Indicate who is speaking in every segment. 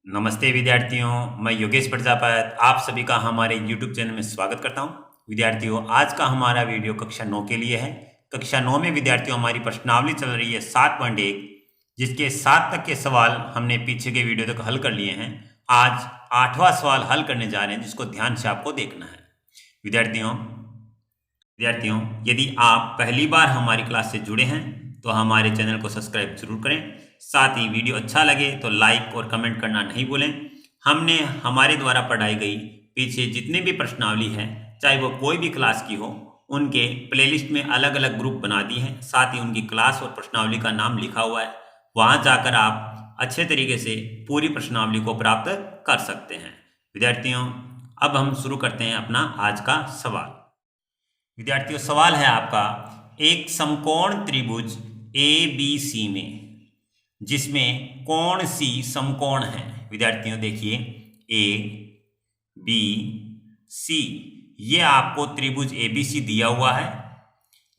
Speaker 1: नमस्ते विद्यार्थियों, मैं योगेश प्रजापत आप सभी का हमारे YouTube चैनल में स्वागत करता हूं। विद्यार्थियों, आज का हमारा वीडियो कक्षा 9 के लिए है। कक्षा 9 में विद्यार्थियों हमारी प्रश्नावली चल रही है 7.1, जिसके 7 तक के सवाल हमने पीछे के वीडियो तक हल कर लिए हैं। आज 8वां सवाल हल करने जा रहे हैं, जिसको ध्यान से आपको देखना है। विद्यार्थियों, यदि आप पहली बार हमारी क्लास से जुड़े हैं तो हमारे चैनल को सब्सक्राइब जरूर करें। साथ ही वीडियो अच्छा लगे तो लाइक और कमेंट करना नहीं भूलें। हमने हमारे द्वारा पढ़ाई गई पीछे जितने भी प्रश्नावली है, चाहे वो कोई भी क्लास की हो, उनके प्लेलिस्ट में अलग अलग ग्रुप बना दिए हैं। साथ ही उनकी क्लास और प्रश्नावली का नाम लिखा हुआ है। वहां जाकर आप अच्छे तरीके से पूरी प्रश्नावली को प्राप्त कर सकते हैं। विद्यार्थियों, अब हम शुरू करते हैं अपना आज का सवाल। विद्यार्थियों, सवाल है आपका, एक समकोण त्रिभुज ABC में जिसमें कोण C समकोण है। विद्यार्थियों देखिए, ABC ये आपको त्रिभुज ABC दिया हुआ है,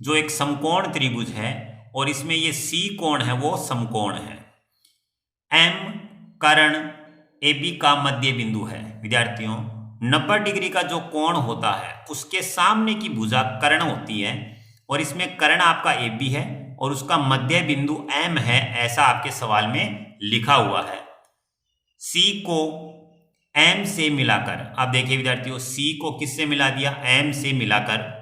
Speaker 1: जो एक समकोण त्रिभुज है और इसमें ये C कोण है वो समकोण है। M कर्ण AB का मध्य बिंदु है। विद्यार्थियों, 90 डिग्री का जो कोण होता है उसके सामने की भुजा कर्ण होती है और इसमें कर्ण आपका AB है और उसका मध्य बिंदु M है, ऐसा आपके सवाल में लिखा हुआ है। C को M से मिलाकर, आप देखिए विद्यार्थियों, C को किससे मिला दिया? M से मिलाकर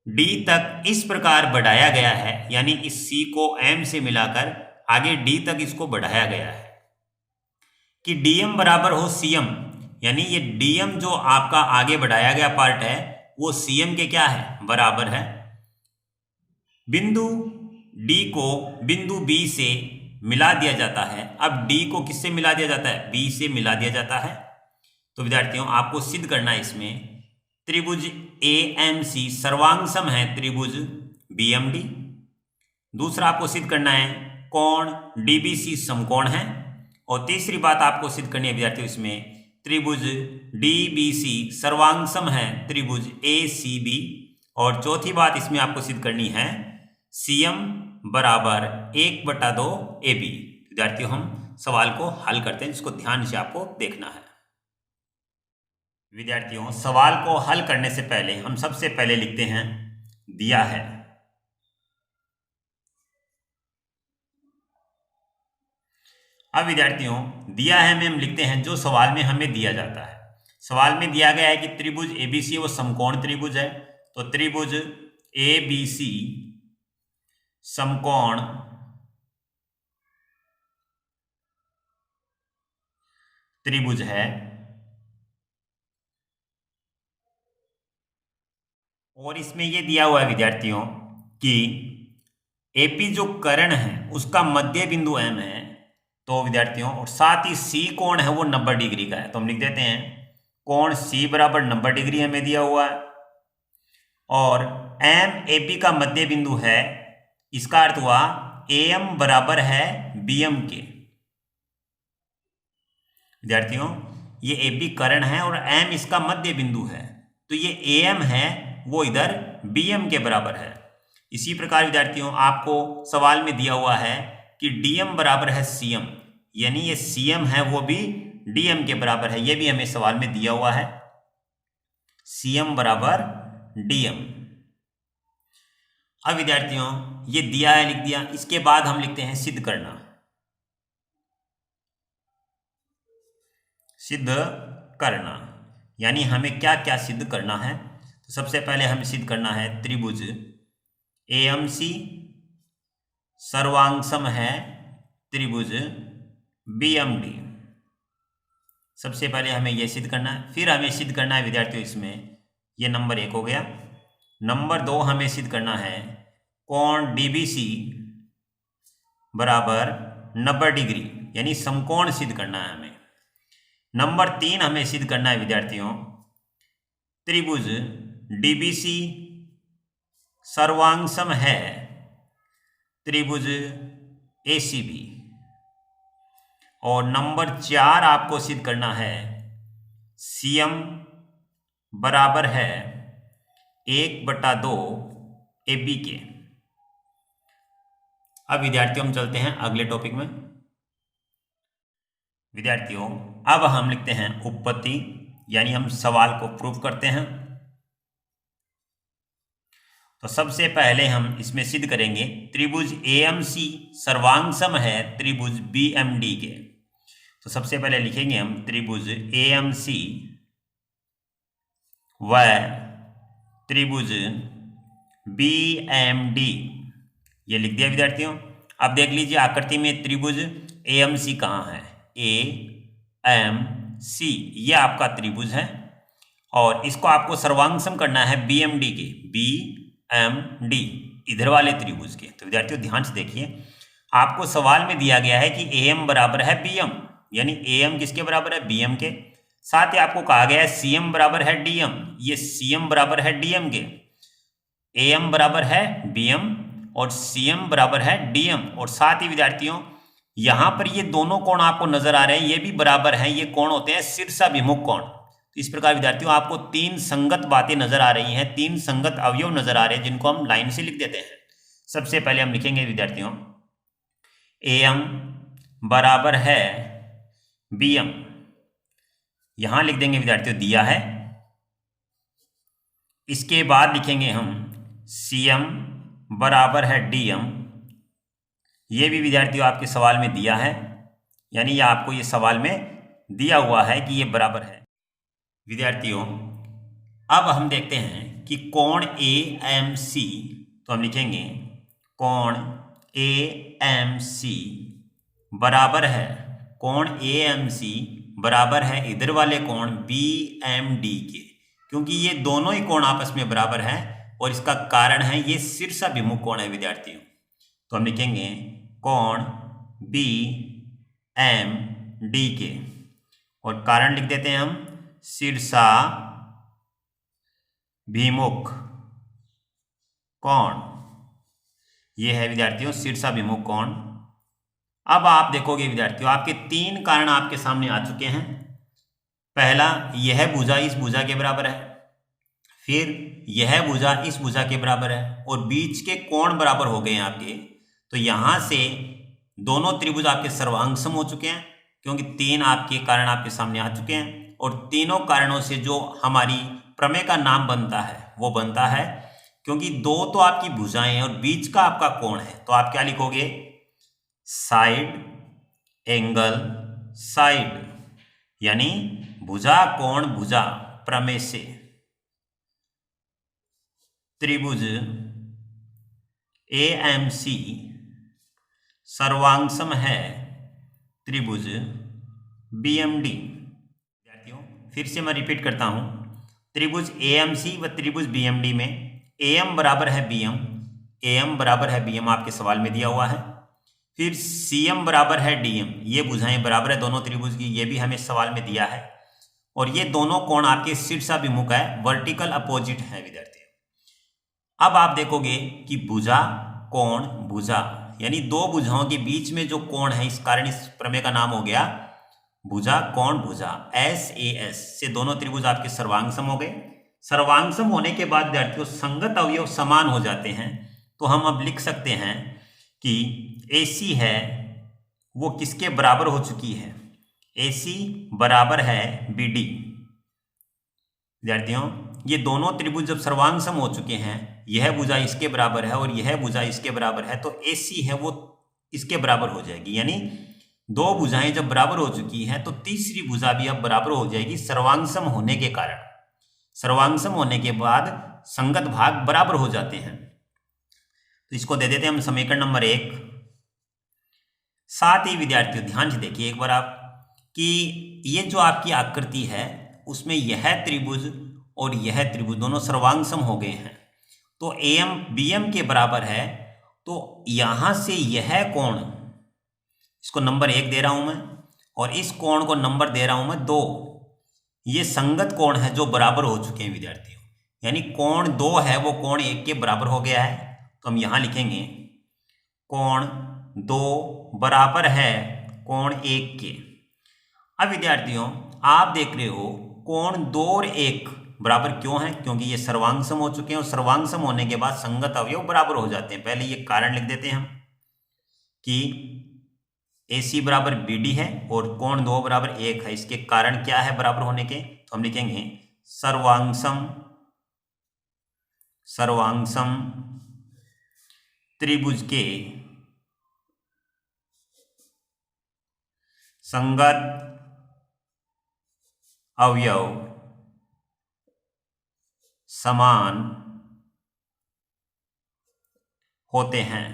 Speaker 1: D तक इस प्रकार बढ़ाया गया है, यानी इस C को M से मिलाकर आगे D तक इसको बढ़ाया गया है कि DM बराबर हो CM, यानी ये DM जो आपका आगे बढ़ाया गया पार्ट है वो CM के क्या है? बराबर है। बिंदु D को बिंदु B से मिला दिया जाता है। अब D को किससे मिला दिया जाता है? B से मिला दिया जाता है। तो विद्यार्थियों, आपको सिद्ध करना है इसमें, त्रिभुज AMC सर्वांग सम है त्रिभुज BMD। दूसरा आपको सिद्ध करना है कोण DBC समकोण है। और तीसरी बात आपको सिद्ध करनी है विद्यार्थियों, इसमें त्रिभुज DBC सर्वांग सम है त्रिभुज ACB। और चौथी बात इसमें आपको सिद्ध करनी है CM बराबर 1/2 AB। विद्यार्थियों, हम सवाल को हल करते हैं, जिसको ध्यान से आपको देखना है। विद्यार्थियों, सवाल को हल करने से पहले हम सबसे पहले लिखते हैं दिया है। अब विद्यार्थियों, दिया है में हम लिखते हैं जो सवाल में हमें दिया जाता है। सवाल में दिया गया है कि त्रिभुज ABC वो समकोण त्रिभुज है, तो त्रिभुज ABC समकोण त्रिभुज है और इसमें यह दिया हुआ है विद्यार्थियों कि AP जो कर्ण है उसका मध्य बिंदु M है। तो विद्यार्थियों, और साथ ही C कोण है वो 90 डिग्री का है, तो हम लिख देते हैं कोण C बराबर 90 डिग्री हमें दिया हुआ है और M AP का मध्य बिंदु है। इसका अर्थ हुआ AM बराबर है BM के। विद्यार्थियों, ये AB कर्ण है और M इसका मध्य बिंदु है, तो ये AM है वो इधर BM के बराबर है। इसी प्रकार विद्यार्थियों, आपको सवाल में दिया हुआ है कि DM बराबर है CM, यानी ये CM है वो भी DM के बराबर है, ये भी हमें सवाल में दिया हुआ है, CM बराबर DM। अब विद्यार्थियों, ये दिया है, लिख दिया। इसके बाद हम लिखते हैं सिद्ध करना। सिद्ध करना यानी हमें क्या क्या सिद्ध करना है? तो सबसे पहले हमें सिद्ध करना है त्रिभुज AMC सर्वांग सम है त्रिभुज BMD। सबसे पहले हमें यह सिद्ध करना है। फिर हमें सिद्ध करना है विद्यार्थियों, इसमें ये नंबर 1 हो गया। नंबर 2 हमें सिद्ध करना है कोण DBC बराबर 90 डिग्री, यानी समकोण सिद्ध करना है हमें। नंबर 3 हमें सिद्ध करना है विद्यार्थियों, त्रिभुज DBC सर्वांग सम है त्रिभुज ACB। और नंबर 4 आपको सिद्ध करना है CM बराबर है 1/2 AB के। अब विद्यार्थियों, हम चलते हैं अगले टॉपिक में। विद्यार्थियों अब हम लिखते हैं उपपत्ति, यानी हम सवाल को प्रूव करते हैं। तो सबसे पहले हम इसमें सिद्ध करेंगे त्रिभुज AMC सर्वांगसम है त्रिभुज BMD के। तो सबसे पहले लिखेंगे हम त्रिभुज AMC व त्रिभुज BMD, ये लिख दिया विद्यार्थियों। अब देख लीजिए आकृति में त्रिभुज AMC कहाँ है, AMC ये आपका त्रिभुज है और इसको आपको सर्वांगसम करना है BMD के, BMD इधर वाले त्रिभुज के। तो विद्यार्थियों ध्यान से देखिए, आपको सवाल में दिया गया है कि AM बराबर है BM, यानी AM किसके बराबर है, BM के। साथ ही आपको कहा गया है CM बराबर है DM, ये CM बराबर है DM के। AM बराबर है BM और CM बराबर है DM। और साथ ही विद्यार्थियों यहां पर ये दोनों कोण आपको नजर आ रहे हैं, ये भी बराबर हैं, ये कोण होते हैं शीर्षाभिमुख कोण। तो इस प्रकार विद्यार्थियों आपको तीन संगत बातें नजर आ रही हैं, तीन संगत अवयव नजर आ रहे हैं, जिनको हम लाइन से लिख देते हैं। सबसे पहले हम लिखेंगे विद्यार्थियों AM बराबर है BM, यहां लिख देंगे विद्यार्थियों दिया है। इसके बाद लिखेंगे हम CM बराबर है DM, ये भी विद्यार्थियों आपके सवाल में दिया है, यानी ये आपको ये सवाल में दिया हुआ है कि ये बराबर है। विद्यार्थियों अब हम देखते हैं कि कोण AMC, तो हम लिखेंगे कोण AMC बराबर है, कोण AMC बराबर है इधर वाले कोण BMD के, क्योंकि ये दोनों ही कोण आपस में बराबर हैं और इसका कारण है ये शीर्षाभिमुख कोण है विद्यार्थियों। तो हम लिखेंगे कोण BMD के और कारण लिख देते हैं हम शीर्षाभिमुख कोण, ये है विद्यार्थियों शीर्षाभिमुख कोण। अब आप देखोगे विद्यार्थियों आपके तीन कारण आपके सामने आ चुके हैं। पहला, यह भुजा इस भुजा के बराबर है, फिर यह भुजा इस भुजा के बराबर है और बीच के कोण बराबर हो गए हैं आपके। तो यहां से दोनों त्रिभुज आपके सर्वांगसम हो चुके हैं, क्योंकि तीन आपके कारण आपके सामने आ चुके हैं। और तीनों कारणों से जो हमारी प्रमेय का नाम बनता है वो बनता है, क्योंकि दो तो आपकी भुजाएं हैं और बीच का आपका कोण है। तो आप क्या लिखोगे, साइड एंगल साइड, यानी भुजा कोण भुजा प्रमेय से त्रिभुज AMC सर्वांगसम है त्रिभुज BMD। विद्यार्थियों फिर से मैं रिपीट करता हूं, त्रिभुज AMC व त्रिभुज BMD में AM बराबर है BM, AM बराबर है BM आपके सवाल में दिया हुआ है। फिर CM बराबर है DM, ये भुजाएं बराबर है दोनों त्रिभुज की, ये भी हमें सवाल में दिया है। और ये दोनों कोण आपके शीर्षाभिमुख है, वर्टिकल अपोजिट है विद्यार्थियों। अब आप देखोगे कि भुजा कोण भुजा, यानी दो भुजाओं के बीच में जो कोण है, इस कारण इस प्रमेय का नाम हो गया भुजा कोण भुजा, SAS से दोनों त्रिभुज आपके सर्वांगसम हो गए। सर्वांगसम होने के बाद विद्यार्थियों संगत अवयव समान हो जाते हैं। तो हम अब लिख सकते हैं कि AC है वो किसके बराबर हो चुकी है, AC बराबर है BD। विद्यार्थियों ये दोनों त्रिभुज जब सर्वांगसम हो चुके हैं, यह भुजा इसके बराबर है और यह भुजा इसके बराबर है, तो AC है वो इसके बराबर हो जाएगी। यानी दो भुजाएं जब बराबर हो चुकी हैं तो तीसरी भुजा भी अब बराबर हो जाएगी सर्वांगसम होने के कारण। सर्वांगसम होने के बाद संगत भाग बराबर हो जाते हैं। तो इसको दे देते हैं हम समीकरण नंबर 1। साथ ही विद्यार्थियों ध्यान से देखिए एक बार आप कि ये जो आपकी आकृति है उसमें यह त्रिभुज और यह त्रिभुज दोनों सर्वांगसम हो गए हैं। तो AM BM के बराबर है, तो यहां से यह कोण, इसको नंबर 1 दे रहा हूं मैं और इस कोण को नंबर दे रहा हूं मैं 2। ये संगत कोण है जो बराबर हो चुके हैं विद्यार्थियों, यानी कोण 2 है वो कोण 1 के बराबर हो गया है। तो हम यहां लिखेंगे कोण 2 बराबर है कोण 1 के। अब विद्यार्थियों आप देख रहे हो कोण 2 और 1 बराबर क्यों है, क्योंकि ये सर्वांगसम हो चुके हैं और सर्वांगसम होने के बाद संगत अवयव बराबर हो जाते हैं। पहले ये कारण लिख देते हैं हम कि ए सी बराबर बी डी है और कोण 2 बराबर 1 है। इसके कारण क्या है बराबर होने के? तो हम लिखेंगे सर्वांशम त्रिभुज के संगत अवयव समान होते हैं।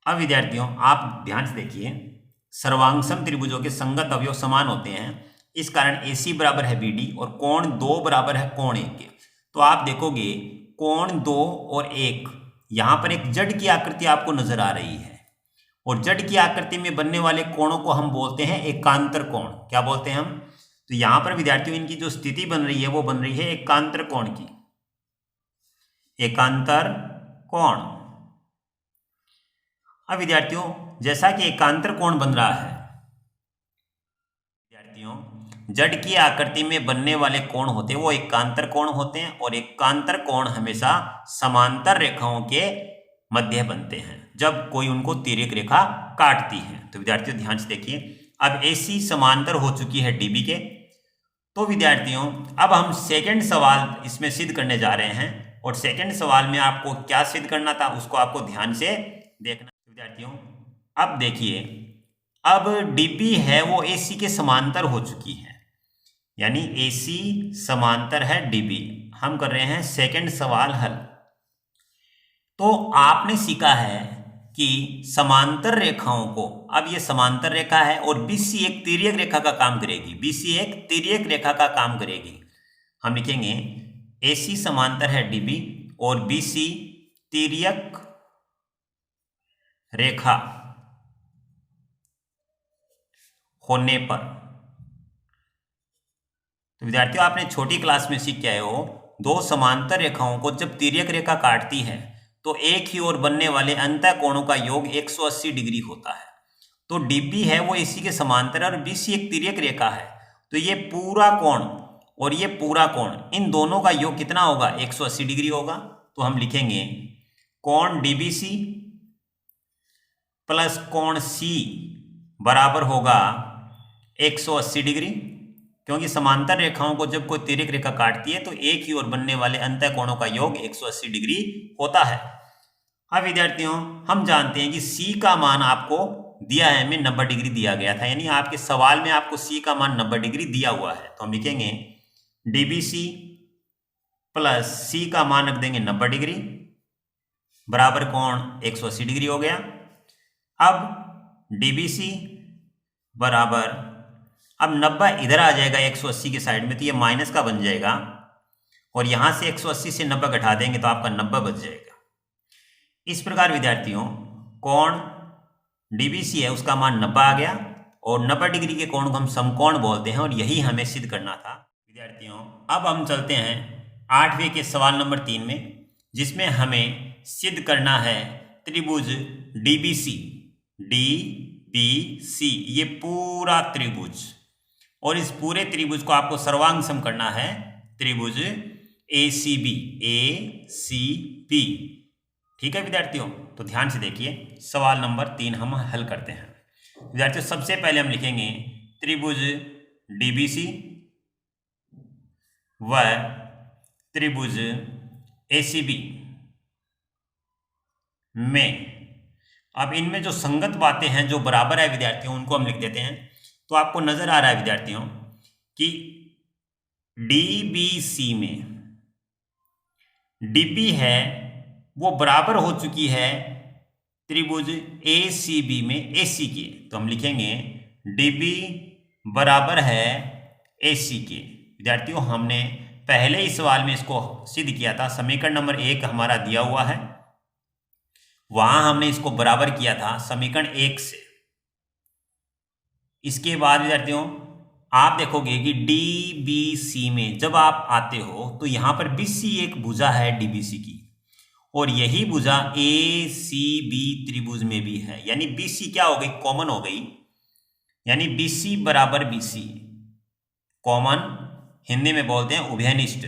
Speaker 1: अब विद्यार्थियों आप ध्यान से देखिए, सर्वांशम त्रिभुजों के संगत अवयव समान होते हैं, इस कारण AC बराबर है BD और कोण 2 बराबर है कोण 1 के। तो आप देखोगे कोण 2 और 1, यहां पर एक जड़ की आकृति आपको नजर आ रही है और जड़ की आकृति में बनने वाले कोणों को हम बोलते हैं एकांतर कोण। क्या बोलते हैं हम? तो यहां पर विद्यार्थियों इनकी जो स्थिति बन रही है वो बन रही है एकांतर कोण की, एकांतर कोण। अब विद्यार्थियों जैसा कि एकांतर कोण बन रहा है, विद्यार्थियों जड़ की आकृति में बनने वाले कोण होते हैं वो एकांतर कोण होते हैं और एकांतर कोण हमेशा समांतर रेखाओं के मध्य बनते हैं जब कोई उनको तिर्यक रेखा काटती है। तो विद्यार्थियों ध्यान से देखिए, अब AC समांतर हो चुकी है DB के। तो विद्यार्थियों अब हम सेकंड सवाल इसमें सिद्ध करने जा रहे हैं और सेकंड सवाल में आपको क्या सिद्ध करना था उसको आपको ध्यान से देखना। विद्यार्थियों अब देखिए, अब DB है वो AC के समांतर हो चुकी है, यानी AC समांतर है DB। हम कर रहे हैं सेकंड सवाल हल। तो आपने सीखा है कि समांतर रेखाओं को, अब ये समांतर रेखा है और BC एक तिर्यक रेखा का काम करेगी, BC एक तिर्यक रेखा का काम करेगी। हम लिखेंगे AC समांतर है DB और BC तिर्यक रेखा होने पर। तो विद्यार्थियों आपने छोटी क्लास में सीख के आए हो, दो समांतर रेखाओं को जब तिर्यक रेखा काटती है तो एक ही ओर बनने वाले अंतः कोणों का योग 180 डिग्री होता है। तो DB है वो AC के समांतर और BC एक तिर्यक रेखा है, तो ये पूरा कोण और ये पूरा कोण, इन दोनों का योग कितना होगा? 180 डिग्री होगा। तो हम लिखेंगे कोण DBC प्लस कोण C बराबर होगा 180 डिग्री, क्योंकि समांतर रेखाओं को जब कोई तिर्यक रेखा काटती है तो एक ही ओर बनने वाले अंतः कोणों का योग 180 डिग्री होता है। अब विद्यार्थियों हम जानते हैं कि C का मान आपको दिया है, हमें 90 डिग्री दिया गया था, यानी आपके सवाल में आपको C का मान 90 डिग्री दिया हुआ है। तो हम लिखेंगे DBC प्लस C का मान रख देंगे 90 डिग्री बराबर कोण 180 डिग्री हो गया। अब DBC बराबर, अब 90 इधर आ जाएगा 180 के साइड में, तो ये माइनस का बन जाएगा और यहां से 180 से 90 घटा देंगे तो आपका 90 बच जाएगा। इस प्रकार विद्यार्थियों कोण DBC है उसका मान 90 आ गया और 90 डिग्री के कोण को हम समकोण बोलते हैं और यही हमें सिद्ध करना था। विद्यार्थियों अब हम चलते हैं 8वें के सवाल नंबर 3 में, जिसमें हमें सिद्ध करना है त्रिभुज DBC, ये पूरा त्रिभुज, और इस पूरे त्रिभुज को आपको सर्वांशम करना है त्रिभुज ACB। ठीक है विद्यार्थियों, तो ध्यान से देखिए सवाल नंबर 3 हम हल करते हैं। विद्यार्थियों सबसे पहले हम लिखेंगे त्रिभुज DBC व त्रिभुज ACB में, अब इनमें जो संगत बातें हैं जो बराबर है विद्यार्थियों उनको हम लिख देते हैं। तो आपको नजर आ रहा है विद्यार्थियों कि DBC में DB है वो बराबर हो चुकी है त्रिभुज ACB में AC के। तो हम लिखेंगे DB बराबर है AC के। विद्यार्थियों हमने पहले ही सवाल में इसको सिद्ध किया था, समीकरण नंबर 1 हमारा दिया हुआ है, वहां हमने इसको बराबर किया था समीकरण 1 से। इसके बाद विद्यार्थियों आप देखोगे कि DBC में जब आप आते हो तो यहां पर BC एक भुजा है DBC की और यही भुजा ACB त्रिभुज में भी है, यानी BC क्या हो गई? कॉमन हो गई, यानी BC बराबर BC कॉमन, हिंदी में बोलते हैं उभयनिष्ठ।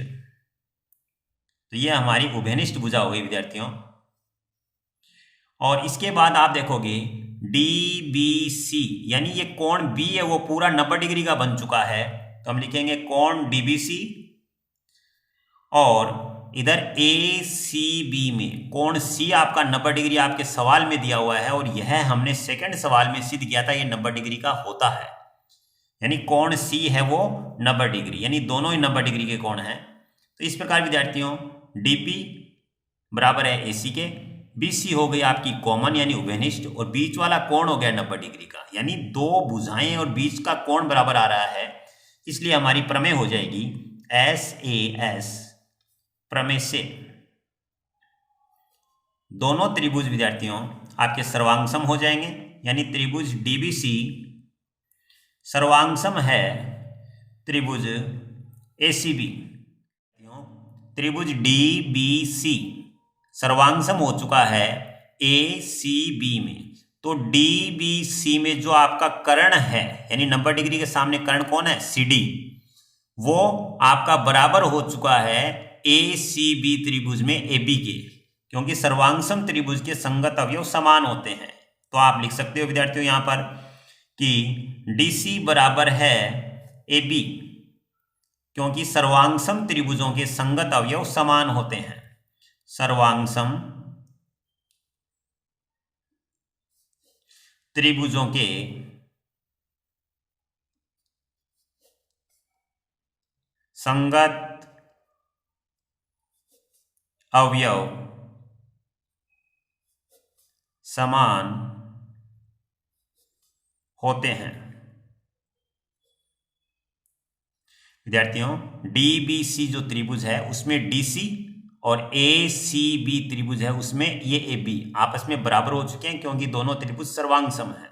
Speaker 1: तो ये हमारी उभयनिष्ठ भुजा हो गई विद्यार्थियों। और इसके बाद आप देखोगे DBC, यानी ये कोण B है वो पूरा 90 डिग्री का बन चुका है, तो हम लिखेंगे कोण DBC। और इधर ACB में कोण C आपका 90 डिग्री आपके सवाल में दिया हुआ है, और यह हमने सेकंड सवाल में सिद्ध किया था ये 90 डिग्री का होता है, यानी कोण C है वो 90 डिग्री, यानी दोनों ही 90 डिग्री के कोण हैं। तो इस प्रकार विद्यार्थियों DP बराबर है AC के, BC हो गई आपकी कॉमन यानी उभयनिष्ठ, और बीच वाला कोण हो गया 90 डिग्री का, यानी दो भुजाएं और बीच का कोण बराबर आ रहा है, इसलिए हमारी प्रमेय हो जाएगी SAS प्रमेय से दोनों त्रिभुज विद्यार्थियों आपके सर्वांगसम हो जाएंगे, यानी त्रिभुज DBC सर्वांगसम है त्रिभुज ACB। त्रिभुज DBC सर्वांगसम हो चुका है ACB में, तो DBC में जो आपका कर्ण है यानी 90 डिग्री के सामने कर्ण कौन है CD, वो आपका बराबर हो चुका है ACB त्रिभुज में AB के, क्योंकि सर्वांगसम त्रिभुज के संगत अवयव समान होते हैं। तो आप लिख सकते हो विद्यार्थियों यहां पर कि DC बराबर है AB, क्योंकि सर्वांगसम त्रिभुजों के संगत अवयव समान होते हैं। सर्वांगसम त्रिभुजों के संगत अवयव समान होते हैं। विद्यार्थियों DBC जो त्रिभुज है उसमें DC और ACB त्रिभुज है उसमें ये AB आपस में बराबर हो चुके हैं, क्योंकि दोनों त्रिभुज सर्वांगसम हैं।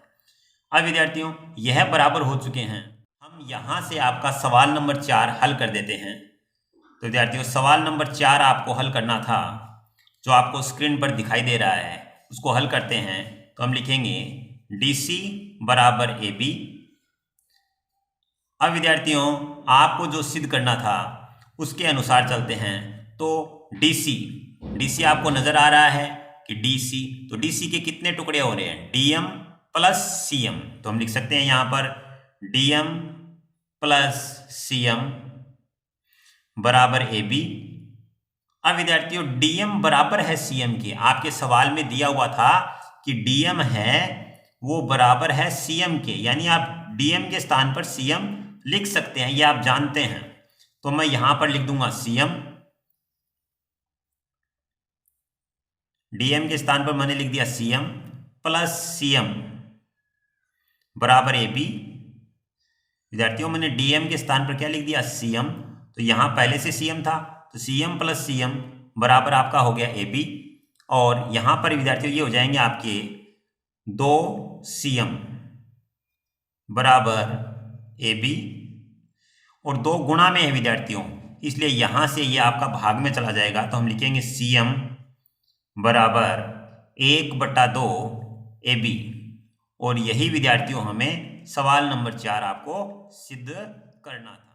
Speaker 1: अब विद्यार्थियों यह बराबर हो चुके हैं, हम यहां से आपका सवाल नंबर 4 हल कर देते हैं। तो विद्यार्थियों सवाल नंबर 4 आपको हल करना था, जो आपको स्क्रीन पर दिखाई दे रहा है, उसको हल करते हैं। तो हम लिखेंगे DC बराबर AB। अब विद्यार्थियों आपको जो सिद्ध करना था उसके अनुसार चलते हैं। तो DC आपको नजर आ रहा है कि DC, तो DC के कितने टुकड़े हो रहे हैं DM प्लस CM, तो हम लिख सकते हैं यहां पर DM प्लस CM बराबर AB। अब विद्यार्थियों DM बराबर है CM के, आपके सवाल में दिया हुआ था कि DM है वो बराबर है CM के, यानी आप DM के स्थान पर CM लिख सकते हैं, ये आप जानते हैं। तो मैं यहां पर लिख दूंगा CM, DM के स्थान पर मैंने लिख दिया CM प्लस CM बराबर AB। विद्यार्थियों मैंने DM के स्थान पर क्या लिख दिया CM, तो यहां पहले से CM था, तो CM प्लस CM बराबर आपका हो गया AB। और यहां पर विद्यार्थियों ये हो जाएंगे आपके 2CM बराबर AB, और 2 गुणा में है विद्यार्थियों, इसलिए यहां से ये आपका भाग में चला जाएगा। तो हम लिखेंगे CM बराबर 1/2 AB, और यही विद्यार्थियों हमें सवाल नंबर 4 आपको सिद्ध करना था।